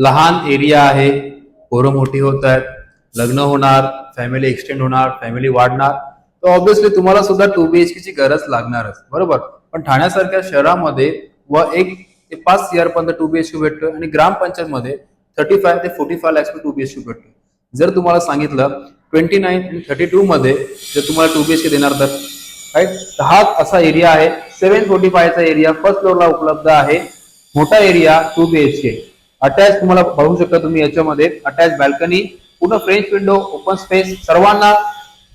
लहान एरिया आहे, पोरं मोठी होत आहेत, लग्न होणार, फॅमिली एक्सटेंड होणार, फॅमिली वाढणार, तर ऑब्व्हियसली तुम्हाला सुद्धा 2 BHK ची गरज लागणारच, बरोबर. पण ठाण्यासारख्या शहरामध्ये व 1 ते 5 CR पर्यंत 2 BHK भेटतोय आणि ग्रामपंचायतमध्ये 35 ते 45 lakhs 2 BHK भेटतोय. जर तुम्हाला सांगितलं 29 आणि 32 मध्ये जर तुम्हाला 2 BHK देणार तर राईट, हा असा एरिया आहे. 745 चा एरिया फर्स्ट फ्लोअरला उपलब्ध आहे. मोठा एरिया 2 BHK अटॅच तुम्हाला बघू शकता तुम्ही याच्यामध्ये अटॅच बॅल्कनी, पूर्ण फ्रेंच विंडो, ओपन स्पेस, सर्वांना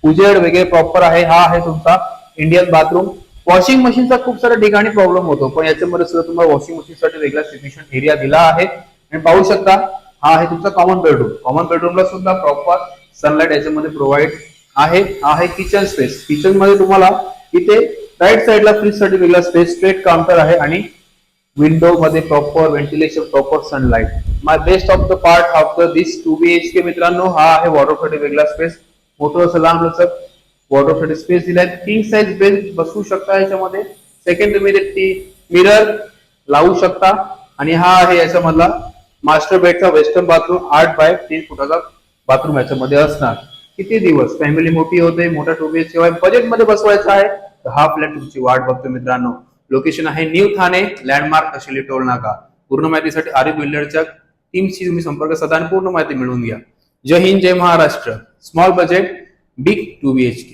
उजेड वगैरे प्रॉपर आहे. हा आहे तुमचा इंडियन बाथरूम. वॉशिंग मशीनचा खूप साऱ्या ठिकाणी प्रॉब्लेम होतो, पण याच्यामध्ये सुद्धा तुम्हाला वॉशिंग मशीनसाठी वेगळा सफिशियंट एरिया दिला आहे. आणि पाहू शकता हा आहे तुमचा कॉमन बेडरूम. कॉमन बेडरूमला सुद्धा प्रॉपर सनलाइट याच्यामध्ये प्रोव्हाइड आहे. हा आहे किचन स्पेस. किचन मध्ये तुम्हाला इथे राईट साइडला फ्रीज साठी वेगळा स्पेस, स्ट्रेट काउंटर आहे आणि विंडो मध्ये proper ventilation, proper sunlight. My best of the part of the this 2 BHK मित्रांनो, हा आहे वॉर्डरोबसाठी वेगळा स्पेस. मोठं असं लांब लचक वॉर्डरोबसाठी स्पेस दिलाय. किंग साइज बेड बसवू शकता याच्यामध्ये. सेकंड तुम्ही मिरर लावू शकता. आणि हा आहे याच्यामधला मास्टर बेडचा वेस्टर्न बाथरूम. 8 बाय 3 फुटाचा बाथरूम याच्यामध्ये असणार. किती दिवस फॅमिली मोठी होते, मोठा 2 BHK बजेट मध्ये बसवायचा आहे तर हा फ्लॅट तुमची वाट बघतो मित्रांनो. लोकेशन आहे न्यू ठाणे, लँडमार्क अशिली टोल नाका. पूर्ण माहितीसाठी आरिफ बिल्डरच्या टीमशी तुम्ही संपर्क साधा आणि पूर्ण माहिती मिळवून घ्या. जय हिंद, जय Maharashtra. Small budget, big 2 BHK.